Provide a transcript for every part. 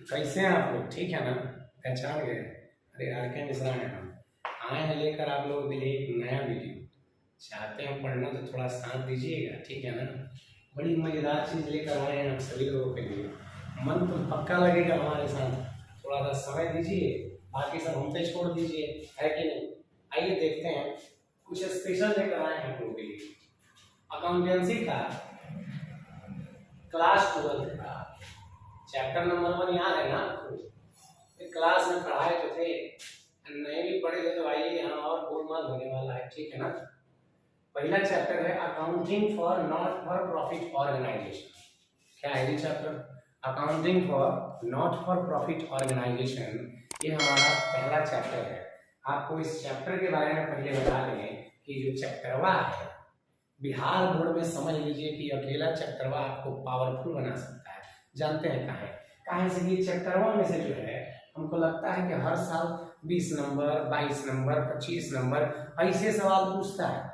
कैसे हैं आप लोग? ठीक है ना? पहचान गए? अरे आर के मिश्रा हैं हम। आए हैं लेकर आप लोगों के लिए एक नया वीडियो। चाहते हैं पढ़ना तो थोड़ा साथ दीजिएगा, ठीक है ना? बड़ी मज़ेदार चीज़ लेकर आए हैं आप सभी लोगों के लिए। मन तो पक्का लगेगा हमारे साथ। थोड़ा सा समय दीजिए, बाकी सब हम पे छोड़ दीजिए, है कि नहीं? आइए देखते हैं, कुछ स्पेशल लेकर आए हैं आप लोगों के लिए। अकाउंटेंसी का क्लास 12 का चैप्टर नंबर 1 याद है ना आपको? क्लास में पढ़ाए तो थे, नहीं भी पढ़े थे तो आइए यहाँ और गोलमाल होने वाला है, ठीक है ना? पहला चैप्टर है accounting for not for profit organization. क्या है ये chapter? Accounting for not for profit organization. ये हमारा पहला चैप्टर है। आपको इस चैप्टर के बारे में पहले बता दें कि जो चैप्टरवा है, बिहार बोर्ड में समझ लीजिए कि अकेला चैप्टरवा आपको पावरफुल बना सकता है। जानते हैं कहाँ से? ये चैप्टरवा में से जो है हमको लगता है कि हर साल 20 नंबर, 22 नंबर, 25 नंबर ऐसे सवाल पूछता है।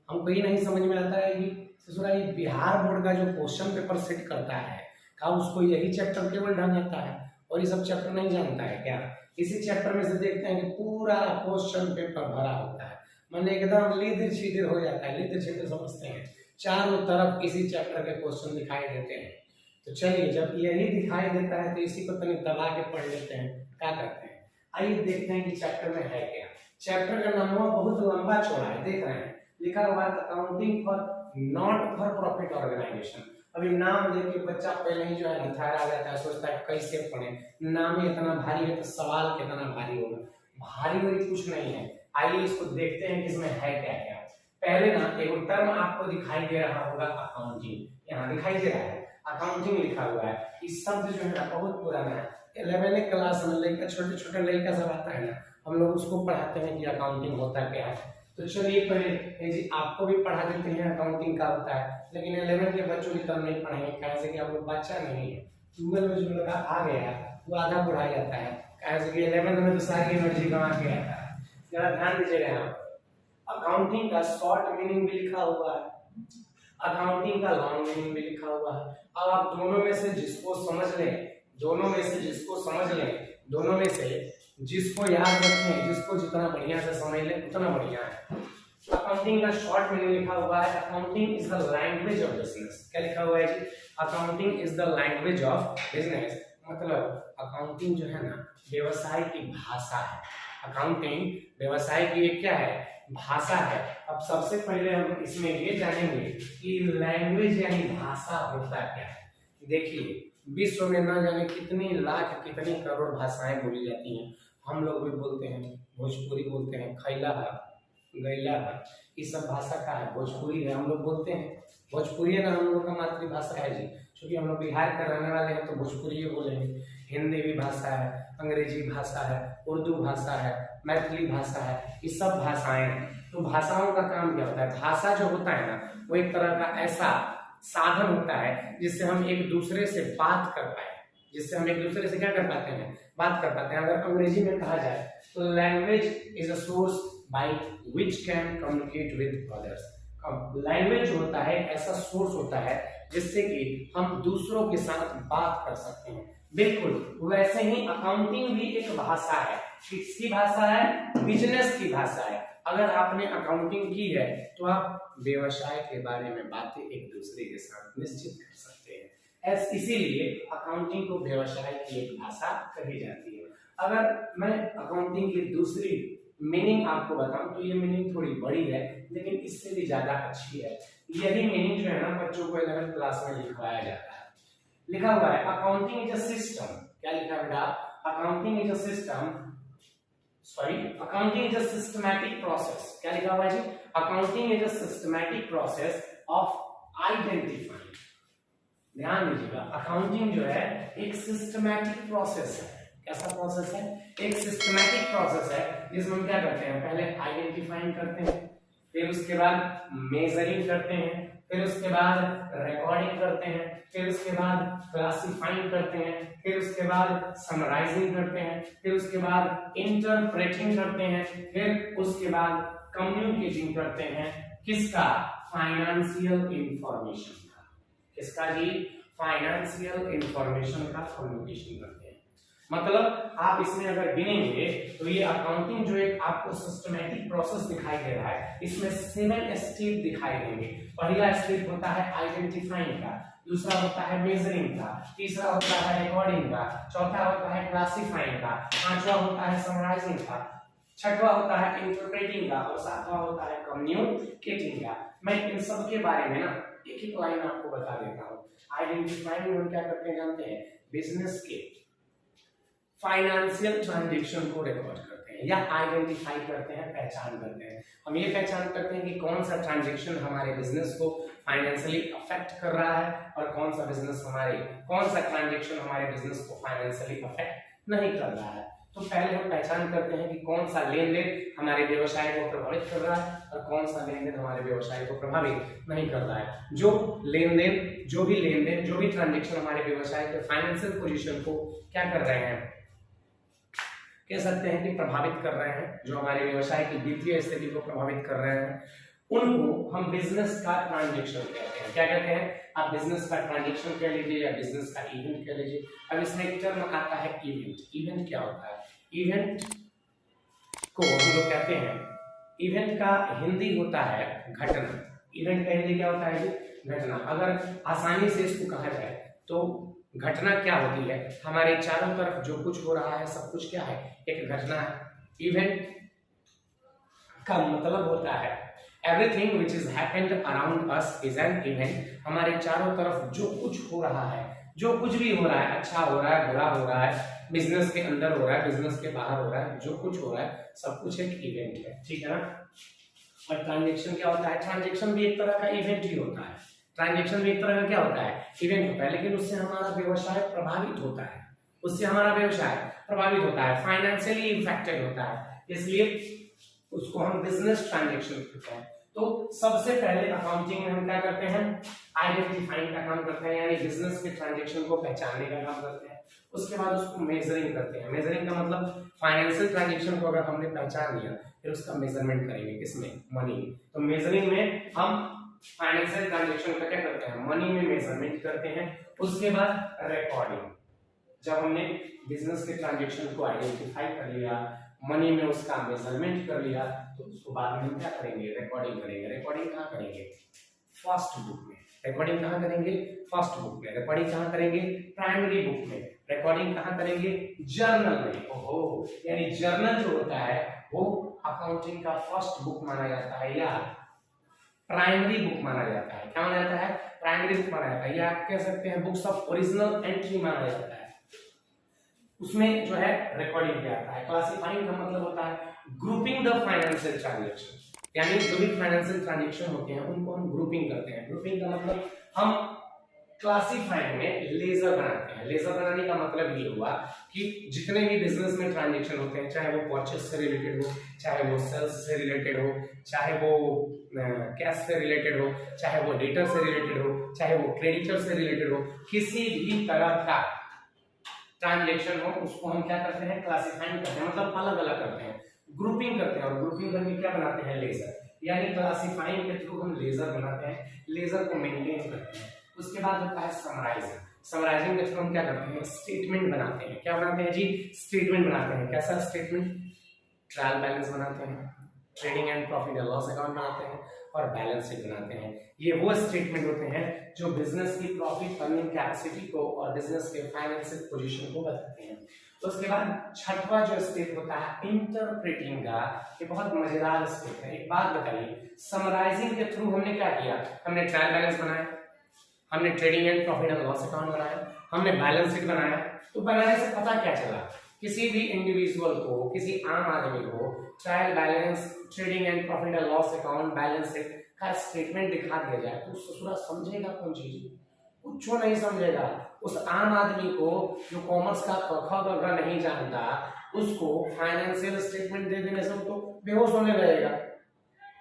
हमको ये नहीं समझ में आता है कि ससुरा ये बिहार बोर्ड का जो क्वेश्चन पेपर सेट करता है, क्या उसको यही चैप्टर केवल ढंग आता है और ये सब चैप्टर नहीं जानता है क्या? इसी चैप्टर में से देखते हैं कि पूरा क्वेश्चन पेपर भरा होता है, मैंने एकदम लीदर छीदर हो जाता है। लीदर छीदर समझते हैं, चारों तरफ इसी चैप्टर के क्वेश्चन दिखाई देते हैं। तो चलिए, जब यही दिखाई देता है तो इसी को तनिक दबा के पढ़ लेते हैं। क्या करते हैं, आइए देखते हैं कि चैप्टर में है क्या। चैप्टर का नाम बहुत लंबा चौड़ा है, देख रहे हैं लिखा हुआ है accounting for not for profit organization. अभी नाम देख के बच्चा पहले ही जो है ना ठहरा जाता है, सोचता है कैसे पढ़े, नाम ही इतना भारी है तो सवाल कितना भारी होगा। भारी वही कुछ नहीं है। आइए इसको देखते हैं कि इसमें है क्या क्या। पहले ना एक टर्म आपको दिखाई दे रहा होगा, अकाउंटिंग। यहाँ दिखाई दे रहा है अकाउंटिंग लिखा हुआ है। इस शब्द जो है ना बहुत पुराना है। 11वीं क्लास में लड़का, छोटे छोटे लड़का सब आता है ना, हम लोग उसको पढ़ाते हैं कि अकाउंटिंग होता क्या है। तो चलिए पहले जी आपको भी पढ़ा देते हैं अकाउंटिंग का होता है, लेकिन 11 के बच्चों की तरह नहीं पढ़ाएंगे, कैसे कि आप लोग बच्चा नहीं है। 12 में जो लड़का आ गया वो आधा पढ़ा जाता है, कैसे कि 11 में तो सारी एनर्जी गंवा के आता है। जरा ध्यान दीजिएगा यहाँ पर। अकाउंटिंग का शॉर्ट मीनिंग भी लिखा हुआ है, अकाउंटिंग का लॉन्ग मीनिंग भी लिखा हुआ है। अब आप दोनों में से जिसको समझ लें, दोनों में से जिसको समझ लें, दोनों में से जिसको याद रखें, जिसको जितना बढ़िया से समझ लें उतना बढ़िया है। अकाउंटिंग का शॉर्ट मीनिंग लिखा हुआ है, accounting is the language of business. क्या लिखा हुआ है जी? Accounting is the language of business. मतलब अकाउंटिंग जो है ना व्यवसाय की भाषा है। अकाउंटिंग व्यवसाय की एक क्या है? भाषा है। अब सबसे पहले हम इसमें ये जानेंगे कि लैंग्वेज यानी भाषा होता क्या है। देखिए, विश्व में ना जाने कितनी लाख कितनी करोड़ भाषाएं बोली जाती हैं। हम लोग भी बोलते हैं, भोजपुरी बोलते हैं, खैला है, गैला है, ये सब भाषा का है। भोजपुरी है, हम लोग बोलते हैं। भोजपुरी है ना हम लोग का मातृभाषा है जी, क्योंकि हम लोग बिहार के रहने वाले हैं तो भोजपुरी बोलेंगे। हिंदी भी भाषा है, अंग्रेजी भाषा है, उर्दू भाषा है, मैथिली भाषा है, ये सब भाषाएं हैं। तो भाषाओं का काम क्या होता है? भाषा जो होता है ना वो एक तरह का ऐसा साधन होता है जिससे हम एक दूसरे से बात कर पाए, जिससे हम एक दूसरे से क्या कर पाते हैं? बात कर पाते हैं। अगर अंग्रेजी में कहा जाए तो language is a source by which can communicate with others. Language जो होता है ऐसा सोर्स होता है जिससे कि हम दूसरों के साथ बात कर सकते हैं। बिल्कुल वैसे ही अकाउंटिंग भी एक भाषा है। किसकी भाषा है? बिजनेस की भाषा है। अगर आपने अकाउंटिंग की है तो आप व्यवसाय के बारे में बातें एक दूसरे के साथ निश्चित कर सकते हैं। इसीलिए अकाउंटिंग को व्यवसाय की एक भाषा कही जाती है। अगर मैं अकाउंटिंग की दूसरी मीनिंग आपको बताऊं तो ये मीनिंग थोड़ी बड़ी है, लेकिन इससे भी ज्यादा अच्छी है। यही मीनिंग जो है ना बच्चों को 11th क्लास में लिखवाया जाता है। लिखा हुआ है अकाउंटिंग इज अ सिस्टम। क्या लिखा है बेटा? Accounting is a system, accounting is a systematic process. क्या लिखा हुआ है जी? Accounting is a systematic process of identifying. ध्यान दीजिएगा, अकाउंटिंग जो है एक सिस्टमैटिक प्रोसेस है। कैसा प्रोसेस है? एक सिस्टमैटिक प्रोसेस है जिसमें हम क्या करते हैं? पहले आइडेंटिफाइंग करते हैं, फिर उसके बाद मेजरिंग करते हैं, फिर उसके बाद रिकॉर्डिंग करते हैं, फिर उसके बाद क्लासिफाइंग करते हैं, फिर उसके बाद समराइजिंग करते हैं, फिर उसके बाद इंटरप्रेटिंग करते हैं, फिर उसके बाद कम्युनिकेटिंग करते हैं। किसका? फाइनेंशियल इंफॉर्मेशन का। किसका जी? फाइनेंशियल इंफॉर्मेशन का कम्युनिकेशन करते हैं। मतलब आप इसमें अगर गिनेंगे तो ये अकाउंटिंग जो एक आपको सिस्टमैटिक प्रोसेस दिखाई दे रहा है, इसमें 7 स्टेप दिखाई देंगे। पहला स्टेप होता है आइडेंटिफाइंग का, दूसरा होता है मेजरिंग का, तीसरा होता है रिकॉर्डिंग का, चौथा होता है क्लासिफाइंग का, पांचवा होता है समराइजिंग का, छठवां होता है इंटरप्रेटिंग का और सातवां होता है कम्युनिकेटिंग का। मैं इन सब के बारे में ना एक एक लाइन आपको बता देता हूँ। आइडेंटिफाइंग में हम क्या करते हैं जानते हैं? बिजनेस के फाइनेंशियल ट्रांजैक्शन को रिकॉर्ड करते हैं या आइडेंटिफाई करते हैं, पहचान करते हैं। हम ये पहचान करते हैं कि कौन सा ट्रांजैक्शन हमारे बिजनेस को फाइनेंशियली अफेक्ट कर रहा है और कौन सा ट्रांजैक्शन हमारे बिजनेस को फाइनेंशियली अफेक्ट नहीं कर रहा है। तो पहले हम पहचान करते हैं कि कौन सा लेन देन हमारे व्यवसाय को प्रभावित कर रहा है और कौन सा लेन देन हमारे व्यवसाय को प्रभावित नहीं कर रहा है। जो भी ट्रांजैक्शन हमारे व्यवसाय के फाइनेंशियल पोजीशन को क्या कर रहे हैं, कह सकते हैं कि प्रभावित कर रहे हैं, जो हमारे व्यवसाय की वित्तीय स्थिति को प्रभावित कर रहे हैं, उनको हम बिजनेस का ट्रांजैक्शन कहते हैं। क्या कहते हैं? आप बिजनेस का ट्रांजैक्शन कह लीजिए या बिजनेस का इवेंट कह लीजिए। अब इसमें एक टर्म आता है इवेंट। इवेंट क्या होता है? इवेंट को हम लोग कहते हैं, इवेंट का हिंदी होता है घटना। इवेंट का हिंदी क्या होता है? घटना। अगर आसानी से इसको कहा जाए तो घटना क्या होती है? हमारे चारों तरफ जो कुछ हो रहा है सब कुछ क्या है? एक घटना है। इवेंट का मतलब होता है everything which is happened around us is an event. हमारे चारों तरफ जो कुछ हो रहा है, जो कुछ भी हो रहा है, अच्छा हो रहा है, बुरा हो रहा है, बिजनेस के अंदर हो रहा है, बिजनेस के बाहर हो रहा है, जो कुछ हो रहा है सब कुछ एक इवेंट है। ठीक है ना? और ट्रांजैक्शन क्या होता है? ट्रांजैक्शन भी एक तरह का इवेंट ही होता है। ट्रांजैक्शन भी एक तरह का क्या होता है? इवेंट होता है, लेकिन उससे हमारा व्यवसाय प्रभावित होता है, फाइनेंशियली इफेक्टेड होता है, इसलिए उसको हम बिजनेस ट्रांजैक्शन कहते हैं। तो सबसे पहले अकाउंटिंग में हम क्या करते हैं? आइडेंटिफाइंग का काम करते हैं, यानी बिजनेस के ट्रांजैक्शन को पहचानने का काम करते हैं। उसके बाद उसको मेजरिंग करते हैं। मेजरिंग का मतलब फाइनेंशियल ट्रांजैक्शन को अगर हमने पहचान लिया फिर उसका मेजरमेंट करेंगे। किसमें? मनी। तो मेजरिंग में हम फाइनेंशियल ट्रांजैक्शन का क्या करते हैं? मनी में मेजरमेंट करते हैं। उसके बाद रिकॉर्डिंग, जब हमने बिजनेस के ट्रांजैक्शन को आइडेंटिफाई कर लिया, मनी में उसका मेजरमेंट कर लिया, तो उसको बाद में हम क्या करेंगे? रिकॉर्डिंग करेंगे। रिकॉर्डिंग कहाँ करेंगे? फर्स्ट बुक में। रिकॉर्डिंग कहाँ करेंगे? फर्स्ट बुक में। रिकॉर्डिंग कहाँ करेंगे? प्राइमरी बुक में। रिकॉर्डिंग कहाँ करेंगे? जर्नल में। ओहो, यानी जर्नल जो होता है वो अकाउंटिंग का फर्स्ट बुक माना जाता है या प्राइमरी बुक माना जाता है। क्या माना जाता है? प्राइमरी बुक माना जाता है, या आप कह सकते हैं बुक्स ऑफ ओरिजिनल एंट्री माना जाता है। उसमें जो है रिकॉर्डिंग क्या आता है? क्लासिफाइंग का मतलब होता है ग्रुपिंग द फाइनेंशियल ट्रांजैक्शन, यानी जो भी फाइनेंशियल ट्रांजैक्शन होते हैं उनको हम ग्रुपिंग करते हैं। ग्रुपिंग का मतलब हम क्लासिफाइंग में लेजर बनाते हैं। लेजर बनाने का मतलब ये हुआ कि जितने भी बिजनेस में ट्रांजैक्शन होते हैं, चाहे वो परचेस से रिलेटेड हो, चाहे वो सेल्स से रिलेटेड हो, चाहे वो कैश से रिलेटेड हो, चाहे वो डेटर से रिलेटेड हो, चाहे वो क्रेडिटर से रिलेटेड हो, किसी भी तरह का ट्रांजैक्शन हो उसको हम क्या करते हैं? क्लासिफाइंग करते हैं, मतलब अलग अलग करते हैं, ग्रुपिंग करते हैं। और ग्रुपिंग करके क्या बनाते हैं? लेजर। यानी क्लासिफाइंग के थ्रू हम लेजर बनाते हैं, लेजर को मेंटेन करते हैं। उसके बाद होता है समराइजिंग। समराइजिंग के थ्रू हम क्या करते हैं? स्टेटमेंट बनाते हैं। क्या बनाते हैं जी? स्टेटमेंट बनाते हैं। कैसा स्टेटमेंट? ट्रायल बैलेंस बनाते हैं, trading and profit and loss account बनाते हैं और बैलेंस शीट बनाते हैं। ये वो स्टेटमेंट होते हैं जो बिजनेस की प्रॉफिट अर्निंग कैपेसिटी को और बिजनेस के फाइनेंशियल पोजीशन को बताते हैं। उसके बाद छठवां जो स्टेप होता है इंटरप्रेटिंग का, ये बहुत मजेदार स्टेप है। एक बात बताइए, समराइजिंग के थ्रू हमने क्या किया? हमने ट्रायल बैलेंस बनाया, हमने trading and profit and loss account बनाया, हमने बैलेंस शीट बनाया। तो बनाने से पता क्या चला? किसी भी इंडिविजुअल को, किसी आम आदमी को trial balance, trading and profit and loss account, balance sheet का स्टेटमेंट दिखा दिया जाए तो ससुरा समझेगा कौन चीज? कुछ नहीं समझेगा। उस आम आदमी को जो कॉमर्स का क ख ग नहीं जानता, उसको फाइनेंशियल स्टेटमेंट दे देने से वो तो बेहोश होने लगेगा।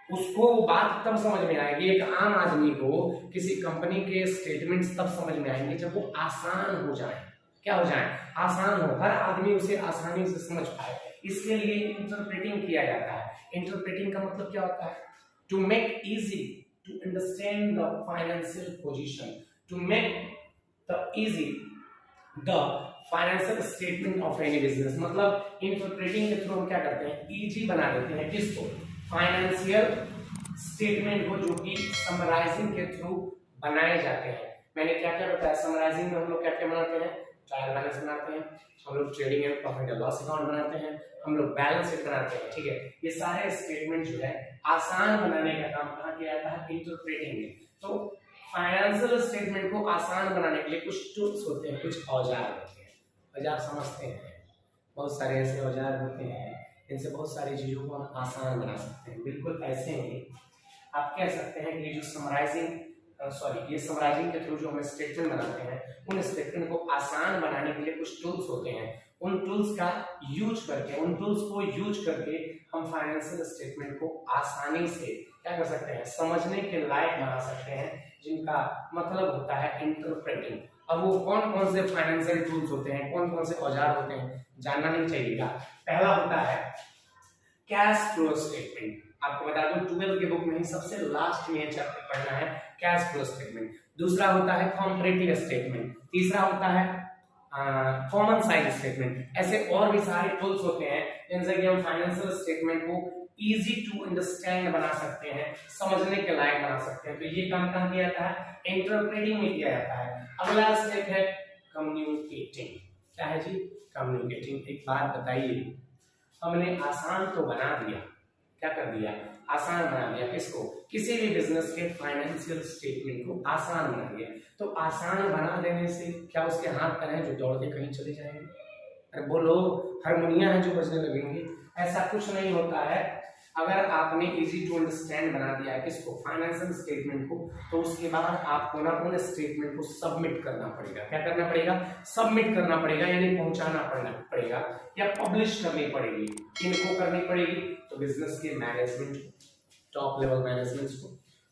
उसको बात तब समझ में आएगी, एक आम आदमी को किसी कंपनी के स्टेटमेंट्स तब समझ में आएंगे जब वो आसान हो जाए। क्या हो जाए? आसान हो, हर आदमी उसे आसानी से समझ पाए। इसके लिए इंटरप्रेटिंग किया जाता है। इंटरप्रेटिंग का मतलब क्या होता है? To make easy to understand the financial position, to make the easy the financial statement of any business, मतलब इंटरप्रेटिंग के थ्रू हम क्या करते हैं, इजी बना देते हैं किसको, फाइनेंशियल स्टेटमेंट को, जो कि समराइजिंग के थ्रू बनाए जाते हैं। मैंने क्या क्या बताया, समराइजिंग में हम लोग क्या क्या बनाते हैं, ट्रायल बैलेंस बनाते हैं, हम लोग trading and profit and loss account बनाते हैं, हम लोग बैलेंस शीट बनाते हैं, ठीक है। ये सारे स्टेटमेंट जो है आसान बनाने का काम कहाँ किया जाता है, इंटरप्रेटिंग में। तो फाइनेंशियल स्टेटमेंट को आसान बनाने के लिए कुछ टूल्स होते हैं, कुछ औजार होते हैं। औजार समझते हैं, बहुत सारे ऐसे औजार होते हैं, इनसे बहुत सारी चीजों को हम आसान बना सकते हैं। बिल्कुल ऐसे ही आप कह सकते हैं कि ये जो ये समराइजिंग के थ्रू जो हम स्टेटमेंट बनाते हैं, उन स्टेटमेंट को आसान बनाने के लिए कुछ टूल्स होते हैं। उन टूल्स का यूज करके हम फाइनेंशियल स्टेटमेंट को आसानी से क्या कर सकते हैं, समझने के लायक बना सकते हैं, जिनका मतलब होता है इंटरप्रेटिंग। अब वो कौन कौन से फाइनेंशियल टूल्स होते हैं, कौन कौन से औजार होते हैं, जानना नहीं चाहिएगा। पहला होता है कैश फ्लो स्टेटमेंट। आपको बता दूं 12th के बुक में ही सबसे लास्ट में चैप्टर पढ़ना है कैश फ्लो स्टेटमेंट। दूसरा होता है कॉम्परेटिव स्टेटमेंट। तीसरा होता है कॉमन साइज स्टेटमेंट। ऐसे और भी सारे टूल्स होते हैं जिनसे कि हम फाइनेंशियल स्टेटमेंट को इजी टू अंडरस्टैंड बना सकते हैं, समझने के लायक बना सकते हैं। तो ये काम कहाँ किया जाता है, इंटरप्रेटिंग में किया जाता है। अगला स्टेप है कम्युनिकेटिंग। क्या है जी, कम्युनिकेटिंग। एक बात बताइए, हमने आसान तो बना दिया, क्या कर दिया, आसान बना दिया किसको, किसी भी बिजनेस के फाइनेंशियल स्टेटमेंट को आसान बना दिया। तो आसान बना देने से क्या उसके हाथ पैर हैं जो दौड़ के कहीं चले जाएंगे, अरे बोलो हारमोनिया है जो बजने लगेंगे, ऐसा कुछ नहीं होता है। अगर आपने इजी टू अंडरस्टैंड बना दिया है किसको, फाइनेंशियल स्टेटमेंट को, तो उसके बाद आपको ना उन स्टेटमेंट को सबमिट करना पड़ेगा। क्या करना पड़ेगा, सबमिट करना पड़ेगा, यानी पहुंचाना पड़ेगा या पब्लिश करनी पड़ेगी। इनको करनी पड़ेगी तो बिजनेस के मैनेजमेंट को, टॉप लेवल मैनेजमेंट को।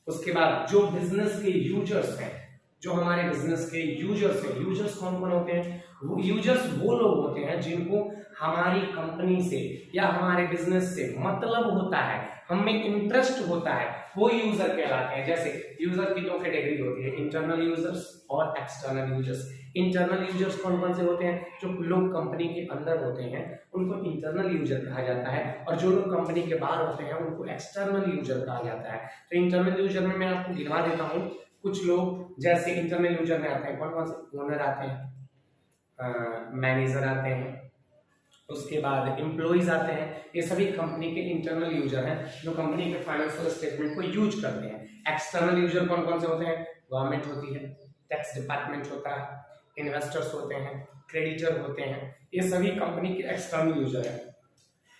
उसके बाद जो बिजनेस के यूजर्स हैं, जो हमारे बिजनेस के यूजर्स हैं, यूजर्स कौन कौन होते हैं, वो यूजर्स वो लोग होते हैं जिनको हमारी कंपनी से या हमारे बिजनेस से मतलब होता है, हमें इंटरेस्ट होता है, वो यूजर कहलाते हैं। जैसे यूजर की दो कैटेगरी होती है, इंटरनल यूजर्स और एक्सटर्नल यूजर्स। इंटरनल यूजर्स कौन कौन से होते हैं, जो लोग कंपनी के अंदर होते हैं उनको इंटरनल यूजर कहा जाता है, और जो लोग कंपनी के बाहर होते हैं उनको एक्सटर्नल यूजर कहा जाता है। तो इंटरनल यूजर में मैं आपको गिनवा देता हूँ कुछ लोग, जैसे इंटरनल यूजर में आते हैं कौन कौन से, ओनर आते हैं, मैनेजर आते हैं, उसके बाद एम्प्लॉइज आते हैं। ये सभी कंपनी के इंटरनल यूजर हैं जो कंपनी के फाइनेंशियल स्टेटमेंट को यूज करते हैं। एक्सटर्नल यूजर कौन कौन से होते हैं, गवर्नमेंट होती है, टैक्स डिपार्टमेंट होता है, इन्वेस्टर्स होते हैं, क्रेडिटर होते हैं, ये सभी कंपनी के एक्सटर्नल यूजर हैं।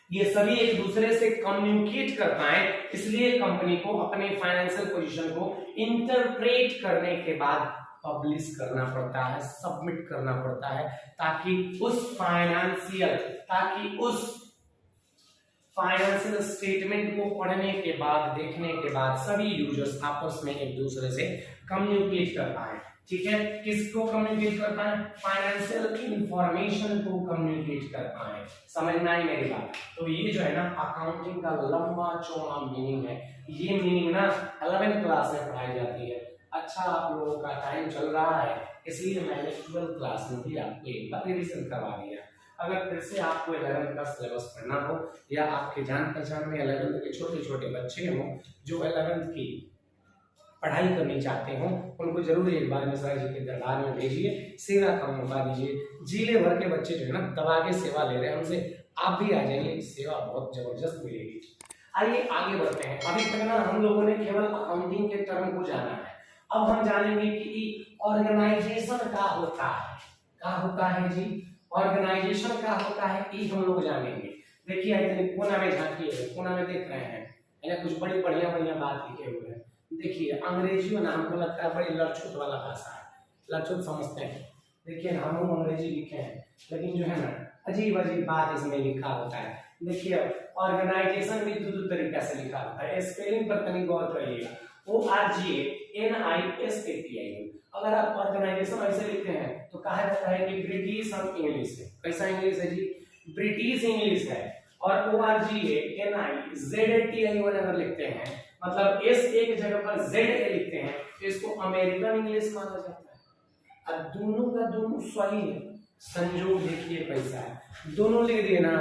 ये सभी एक दूसरे से कम्युनिकेट कर पाए, इसलिए कंपनी को अपने फाइनेंशियल पोजीशन को इंटरप्रेट करने के बाद पब्लिश करना पड़ता है, सबमिट करना पड़ता है, ताकि उस फाइनेंशियल स्टेटमेंट को पढ़ने के बाद, देखने के बाद सभी यूजर्स आपस में एक दूसरे से कम्युनिकेट कर पाए। ठीक है, किसको कम्युनिकेट कर पाए, फाइनेंशियल इंफॉर्मेशन को कम्युनिकेट कर पाए। समझना ही मेरी बात। तो ये जो है ना अकाउंटिंग का लंबा चौड़ा मीनिंग है। ये मीनिंग ना 11th क्लास में पढ़ाई जाती है। अच्छा, आप लोगों का टाइम चल रहा है, इसलिए मैंने 12th क्लास में भी आपको एक बार रिविजन करवा दिया। अगर फिर से आपको 11th का सिलेबस पढ़ना हो, या आपके जान पहचान में 11th के छोटे छोटे बच्चे हों जो 11th की पढ़ाई करनी चाहते हो, उनको जरूर एक बार मिश्रा जी के दरबार में भेजिए, सेवा का मौका दीजिए। जिले भर के बच्चे जो है ना दबा के सेवा ले रहे हैं हमसे, आप भी आ जाइए, सेवा बहुत जबरदस्त मिलेगी। आइए आगे बढ़ते हैं। अभी तक ना हम लोगों ने केवल अकाउंटिंग के टर्म को जाना है, अब हम जानेंगे कि ऑर्गेनाइजेशन क्या होता है। क्या होता है जी, ऑर्गेनाइजेशन क्या होता है, ये हम लोग जानेंगे। देखिए इतने कोना में झांकिए, कोना में देख रहे हैं, कुछ बड़ी बढ़िया बढ़िया बात लिखे हुए हैं। देखिए अंग्रेजी में नाम को लगता है बड़ी लड़छुट वाला भाषा है, लड़छुट समझते हैं। देखिए हम अंग्रेजी लिखे हैं, लेकिन जो है ना अजीब अजीब बात इसमें लिखा होता है। देखिए ऑर्गेनाइजेशन भी दो तरीका से लिखा होता है, स्पेलिंग पर तनिक गौर करिएगा, ORGANISATION। अगर आप ऑर्गेनाइजेशन ऐसे लिखते हैं तो कहा जाता है कि ब्रिटिश हम इंग्लिश है। कैसा इंग्लिश है जी, ब्रिटिश इंग्लिश है। और ORGANIZATION अगर लिखते हैं, मतलब एस एक जगह पर जेड ए लिखते हैं, तो इसको अमेरिकन इंग्लिश माना जाता है। अब दोनों का दोनों सही है, संयोग देखिए कैसा है, दोनों लिख दिए ना,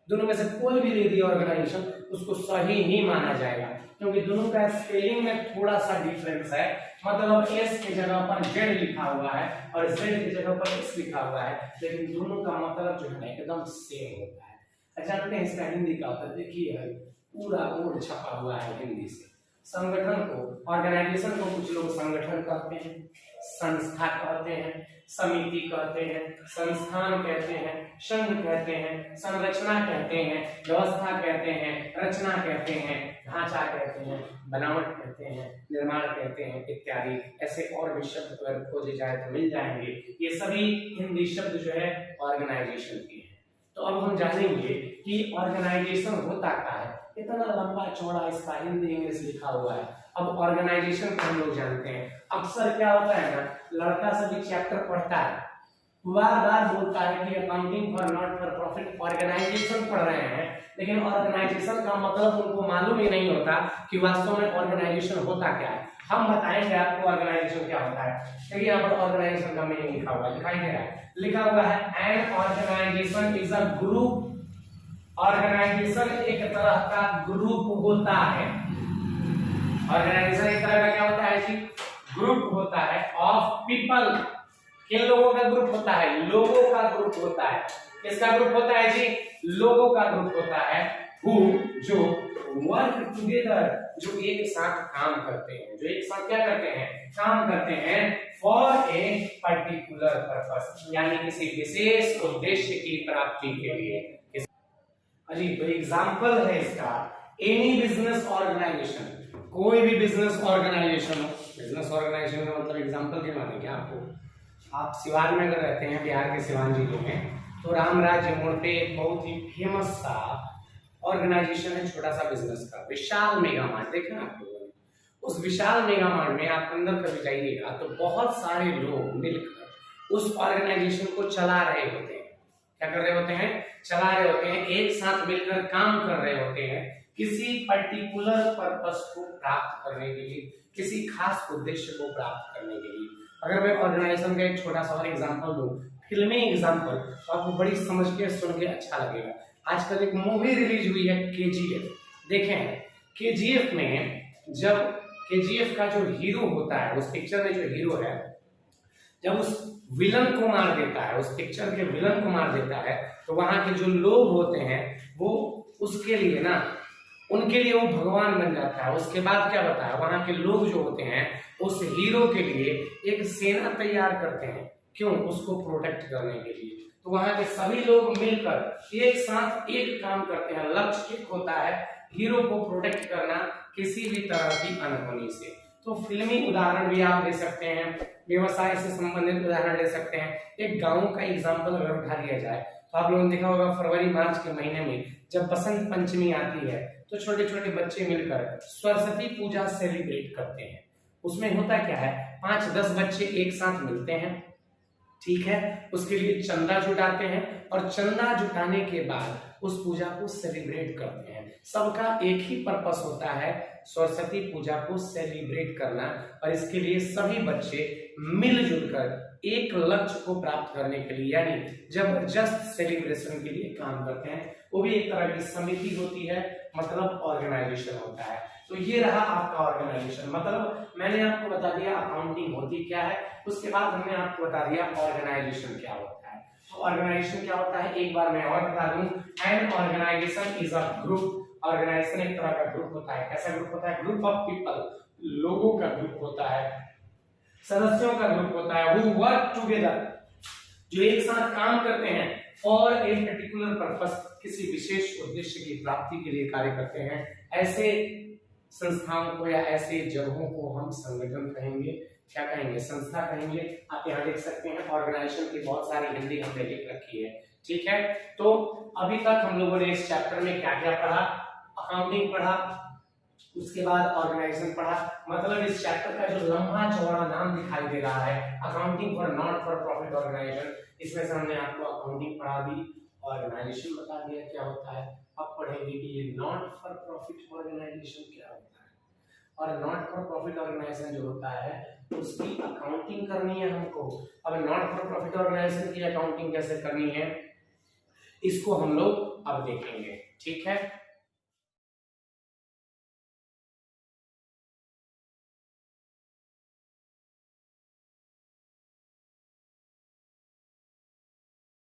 दोनों में से कोई भी लिख दिया ऑर्गेनाइजेशन उसको सही ही माना जाएगा, क्योंकि दोनों का स्पेलिंग में थोड़ा सा डिफरेंस है। मतलब एस की जगह पर जेड लिखा हुआ है और जेड की जगह पर एस लिखा हुआ है, लेकिन दोनों का मतलब जो है एकदम सेम होता है। अच्छा, जानते हैं इसका हिंदी का होता है, देखिए पूरा बोर्ड छपा हुआ है हिंदी से। संगठन को, ऑर्गेनाइजेशन को कुछ लोग संगठन कहते हैं, संस्था कहते हैं, समिति कहते हैं, संस्थान कहते हैं, संघ कहते हैं, संरचना कहते हैं, व्यवस्था कहते हैं, रचना कहते हैं, ढांचा कहते हैं, बनावट कहते हैं, निर्माण कहते हैं इत्यादि। ऐसे और भी शब्द अगर खोजे जाए तो मिल जाएंगे। ये सभी हिंदी शब्द जो है ऑर्गेनाइजेशन के हैं। तो अब हम जानेंगे कि ऑर्गेनाइजेशन होता क्या है। इतना लंबा चौड़ा इसका हिंदी इंग्लिश लिखा हुआ है। अब ऑर्गेनाइजेशन को हम लोग जानते हैं। अक्सर क्या होता है ना, लड़का सभी चैप्टर पढ़ता है, बार बार बोलता है कि accounting for not for profit organization पढ़ रहे हैं, लेकिन ऑर्गेनाइजेशन का मतलब उनको मालूम ही नहीं होता कि वास्तव में ऑर्गेनाइजेशन होता क्या है। हम बताएंगे आपको ऑर्गेनाइजेशन क्या होता है। देखिए यहाँ पर ऑर्गेनाइजेशन का मीनिंग लिखा हुआ है, दिखाई दे रहा है, लिखा हुआ है an organization is a group. Organization एक तरह का ग्रुप होता है। ऑर्गेनाइजेशन एक तरह का क्या होता है जी, ग्रुप होता है ऑफ पीपल। किन लोगों का ग्रुप होता है, लोगों का ग्रुप होता है। किसका ग्रुप होता है जी, लोगों का ग्रुप होता है। हु, जो वर्क टुगेदर, जो एक साथ काम करते हैं, जो एक साथ क्या करते हैं, काम करते हैं फॉर ए पर्टिकुलर पर्पस, यानी किसी विशेष उद्देश्य की प्राप्ति के लिए। अजी तो एग्जांपल है इसका, एनी बिजनेस ऑर्गेनाइजेशन, कोई भी बिजनेस ऑर्गेनाइजेशन हो। बिजनेस ऑर्गेनाइजेशन का मतलब एग्जांपल के माने क्या आपको, आप सिवान में अगर रहते हैं, बिहार के सिवान जिले में, तो रामराज्य मोड़ पे एक बहुत ही फेमस सा ऑर्गेनाइजेशन है, छोटा सा बिजनेस का, विशाल मेगा मार्ट। देखा आप लोगों ने, उस विशाल मेगा मार्ट में आप अंदर कभी जाइएगा तो बहुत सारे लोग मिलकर उस ऑर्गेनाइजेशन को चला रहे होते हैं। क्या कर रहे होते हैं, चला रहे होते हैं, एक साथ मिलकर काम कर रहे होते हैं किसी पर्टिकुलर पर्पस को प्राप्त करने के लिए, किसी खास उद्देश्य को प्राप्त करने के लिए। अगर मैं ऑर्गेनाइजेशन का एक छोटा सा और एग्जांपल दूं, फिल्मी एग्जांपल, तो आपको बड़ी समझ के सुन के अच्छा लगेगा। आजकल एक मूवी रिलीज हुई है केजीएफ, देखें हैं। केजीएफ में जब केजीएफ का जो हीरो होता है, उस पिक्चर में जो हीरो है, जब उस विलन को मार देता है, उस पिक्चर के विलन को मार देता है, तो वहां के जो लोग होते हैं वो उसके लिए ना, उनके लिए वो भगवान बन जाता है। उसके बाद क्या बताया, वहां के लोग जो होते हैं उस हीरो के लिए एक सेना तैयार करते हैं। क्यों, उसको प्रोटेक्ट करने के लिए। तो वहां के सभी लोग मिलकर एक साथ एक काम करते हैं, लक्ष्य एक होता है हीरो को प्रोटेक्ट करना किसी भी तरह की अनहोनी से। तो फिल्मी उदाहरण भी आप ले सकते हैं, व्यवसाय से संबंधित उदाहरण ले सकते हैं। एक गांव का एग्जांपल अगर उठा लिया जाए तो आप लोगों ने देखा होगा फरवरी मार्च के महीने में जब बसंत पंचमी आती है तो छोटे छोटे बच्चे मिलकर सरस्वती पूजा सेलिब्रेट करते हैं। उसमें होता क्या है, 5-10 बच्चे एक साथ मिलते हैं, ठीक है, उसके लिए चंदा जुटाते हैं और चंदा जुटाने के बाद उस पूजा को सेलिब्रेट करते हैं। सबका एक ही पर्पस होता है, सरस्वती पूजा को सेलिब्रेट करना, और इसके लिए सभी बच्चे मिलजुल कर एक लक्ष्य को प्राप्त करने के लिए, यानी जबरदस्त सेलिब्रेशन के लिए काम करते हैं। वो भी एक तरह की समिति होती है, मतलब ऑर्गेनाइजेशन होता है। तो ये रहा आपका ऑर्गेनाइजेशन। मतलब मैंने आपको बता दिया अकाउंटिंग होती क्या है, उसके बाद हमने आपको बता दिया ऑर्गेनाइजेशन क्या होता है। तो ऑर्गेनाइजेशन क्या होता है एक बार मैं और बता दूं, an organization is a group. Organization एक तरह का ग्रुप होता है। कैसा ग्रुप होता है, ग्रुप ऑफ पीपल, लोगों का ग्रुप होता है, सदस्यों का ग्रुप होता है, हु वर्क टुगेदर, जो एक साथ काम करते हैं फॉर ए पर्टिकुलर पर्पस, किसी विशेष उद्देश्य की प्राप्ति के लिए कार्य करते हैं। ऐसे संस्थाओं को या ऐसे जगहों को हम संगठन कहेंगे। क्या कहेंगे, संस्था कहेंगे। आप यहाँ देख सकते हैं ऑर्गेनाइजेशन की बहुत सारी हिंदी हमने लिख रखी है, ठीक है। तो अभी तक हम लोगों ने इस चैप्टर में क्या क्या पढ़ा, अकाउंटिंग पढ़ा, उसके बाद ऑर्गेनाइजेशन पढ़ा। मतलब इस चैप्टर का जो लंबा चौड़ा नाम दिखाई दे रहा है, accounting for not for profit organization, इसमें से हमने आपको अकाउंटिंग पढ़ा दी, ऑर्गेनाइजेशन बता दिया क्या होता है। अब पढ़ेंगे कि ये नॉट फॉर प्रॉफिट ऑर्गेनाइजेशन क्या होता है। और नॉट फॉर प्रॉफिट ऑर्गेनाइजेशन जो होता है उसकी अकाउंटिंग करनी है हमको। अब नॉट फॉर प्रॉफिट ऑर्गेनाइजेशन की अकाउंटिंग कैसे करनी है इसको हम लोग अब देखेंगे, ठीक है।